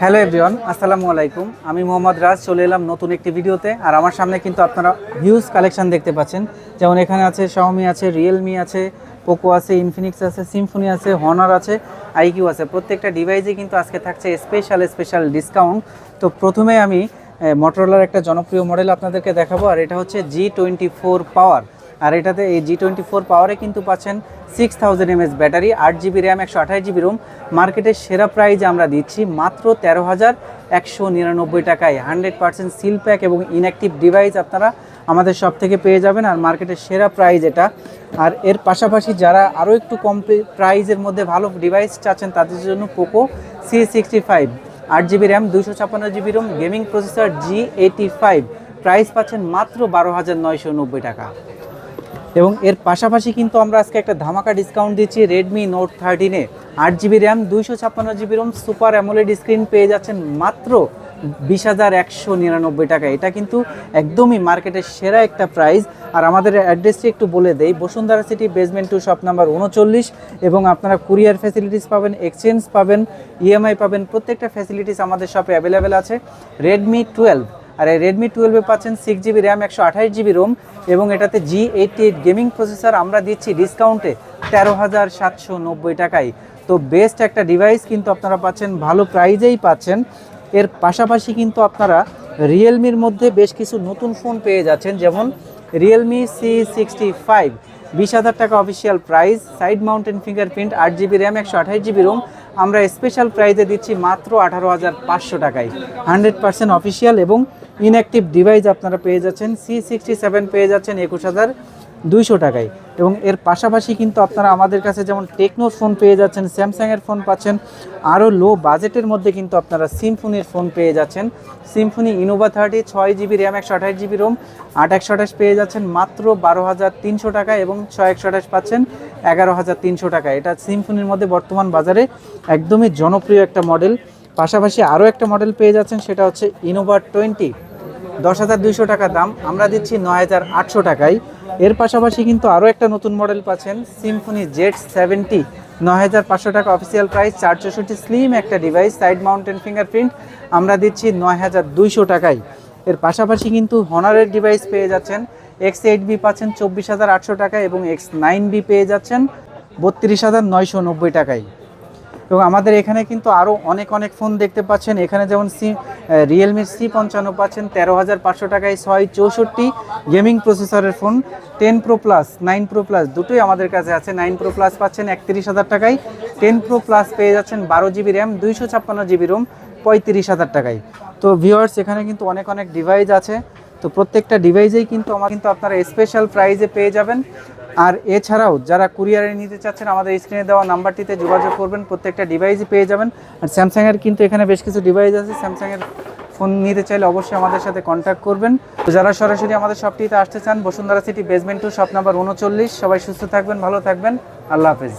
Hello everyone, আসসালামু আলাইকুম। আমি মোহাম্মদ রাজ চলে এলাম নতুন একটি ভিডিওতে। আর আমার সামনে কিন্তু আপনারা হিউজ কালেকশন দেখতে পাচ্ছেন। যেমন এখানে আছে শাওমি আছে, রিয়েলমি আছে, পোকো আছে, ইনফিনিক্স আছে, সিম্ফনি আছে, হনার আছে, আইকিউ আছে। প্রত্যেকটা ডিভাইসে কিন্তু আজকে থাকছে স্পেশাল ডিসকাউন্ট। তো প্রথমে আমি মোটরোলার একটা জনপ্রিয় মডেল আপনাদেরকে দেখাবো। আর এটা হচ্ছে G24 পাওয়ার। আর এটাতে এই G24 পাওয়ারে কিন্তু পাচ্ছেন 6000 mAh battery, 8GB RAM, 128GB Rome. মার্কেটের সেরা প্রাইজে আমরা দিচ্ছি মাত্র 13,199 টাকায়। 100% সিল প্যাক এবং ইনঅ্যাক্টিভ ডিভাইস আপনারা আমাদের শপ থেকে পেয়ে যাবেন। আর মার্কেটের সেরা প্রাইজ এটা। আর এর পাশাপাশি যারা আরও একটু কম প্রাইজের মধ্যে ভালো ডিভাইস চাচ্ছেন তাদের জন্য Poco C65, 8GB RAM, 256GB ROM, gaming processor G85, price পাচ্ছেন মাত্র 12,990 টাকা। এবং এর পাশাপাশি কিন্তু আমরা আজকে একটা ধামাকা ডিসকাউন্ট দিচ্ছি। রেডমি নোট 13-এ 8GB RAM, 256GB ROM, super AMOLED screen পেয়ে যাচ্ছেন মাত্র 20,199 টাকা। এটা কিন্তু একদমই মার্কেটের সেরা একটা প্রাইস। আর আমাদের অ্যাড্রেসটি একটু বলে দেই, Bashundhara city basement 2 shop number 39। এবং আপনারা কুরিয়ার ফ্যাসিলিটিস পাবেন, এক্সচেঞ্জ পাবেন, ইএমআই পাবেন। প্রত্যেকটা ফ্যাসিলিটিস আমাদের শপে অ্যাভেলেবেল আছে। রেডমি 12, আর এই রেডমি 12-এ পাচ্ছেন 6GB র্যাম, 128GB রোম এবং এটাতে G88 গেমিং প্রসেসর আমরা দিচ্ছি ডিসকাউন্টে 13,790 টাকায়। তো বেস্ট একটা ডিভাইস কিন্তু আপনারা পাচ্ছেন, ভালো প্রাইজেই পাচ্ছেন। এর পাশাপাশি কিন্তু আপনারা রিয়েলমির মধ্যে বেশ কিছু নতুন ফোন পেয়ে যাচ্ছেন। যেমন রিয়েলমি C65, 20,000 টাকা official price, side mounted fingerprint, 8GB RAM, 128GB ROM. আমরা স্পেশাল প্রাইজে দিচ্ছি মাত্র 18,500 টাকায়। 100% অফিসিয়াল এবং ইনঅ্যাক্টিভ ডিভাইস আপনারা পেয়ে যাচ্ছেন। C67 পেয়ে যাচ্ছেন 21,200 টাকায়। এবং এর পাশাপাশি কিন্তু আপনারা আমাদের কাছে যেমন টেকনোর ফোন পেয়ে যাচ্ছেন, স্যামসাংয়ের ফোন পাচ্ছেন। আরও লো বাজেটের মধ্যে কিন্তু আপনারা সিম্ফনির ফোন পেয়ে যাচ্ছেন। Symphony Innova 30, 6GB RAM, 128GB Rome, 8/128 পেয়ে যাচ্ছেন মাত্র 12,300 টাকা এবং 6/128 পাচ্ছেন 11,300 টাকা। এটা সিম্ফনির মধ্যে বর্তমান বাজারে একদমই জনপ্রিয় একটা মডেল। পাশাপাশি আরও একটা মডেল পেয়ে যাচ্ছেন, সেটা হচ্ছে ইনোভা 20, 10,200 টাকা দাম, আমরা দিচ্ছি 9,800 টাকায়। এর পাশাপাশি কিন্তু আরও একটা নতুন মডেল পাচ্ছেন, সিম্ফনি Z70, 9,500 টাকা অফিসিয়াল প্রাইস, 464 স্লিম একটা ডিভাইস, সাইড মাউন্টেন ফিঙ্গারপ্রিন্ট, আমরা দিচ্ছি 9,200 টাকায়। এর পাশাপাশি কিন্তু হনারের ডিভাইস পেয়ে যাচ্ছেন, X8B পাচ্ছেন 24,800 টাকায় এবং X9B পেয়ে যাচ্ছেন 32,990 টাকায়। এবং আমাদের এখানে কিন্তু আরও অনেক ফোন দেখতে পাচ্ছেন। এখানে যেমন রিয়েলমির C55 পাচ্ছেন 13,500 টাকায়, 664 গেমিং প্রসেসরের phone, 10 Pro Plus, 9 Pro Plus দুটোই আমাদের কাছে আছে। 9 Pro Plus পাচ্ছেন 31,000 টাকায়, 10 Pro Plus পেয়ে যাচ্ছেন 12GB র্যাম, 256GB রোম, 35,000 টাকায়। তো ভিউয়ার্স, এখানে কিন্তু অনেক ডিভাইস আছে। তো প্রত্যেকটা ডিভাইসেই কিন্তু আপনারা স্পেশাল প্রাইজে পেয়ে যাবেন। আর এছাড়াও যারা কুরিয়ারে নিতে চাচ্ছেন আমাদের স্ক্রিনে দেওয়া নাম্বারটিতে যোগাযোগ করবেন, প্রত্যেকটা ডিভাইসই পেয়ে যাবেন। আর স্যামসাংয়ের কিন্তু এখানে বেশ কিছু ডিভাইস আছে, স্যামসাংয়ের ফোন নিতে চাইলে অবশ্যই আমাদের সাথে কন্ট্যাক্ট করবেন। তো যারা সরাসরি আমাদের শপটিতে আসতে চান, Bashundhara city basement 2 shop number 39। সবাই সুস্থ থাকবেন, ভালো থাকবেন, আল্লাহ হাফেজ।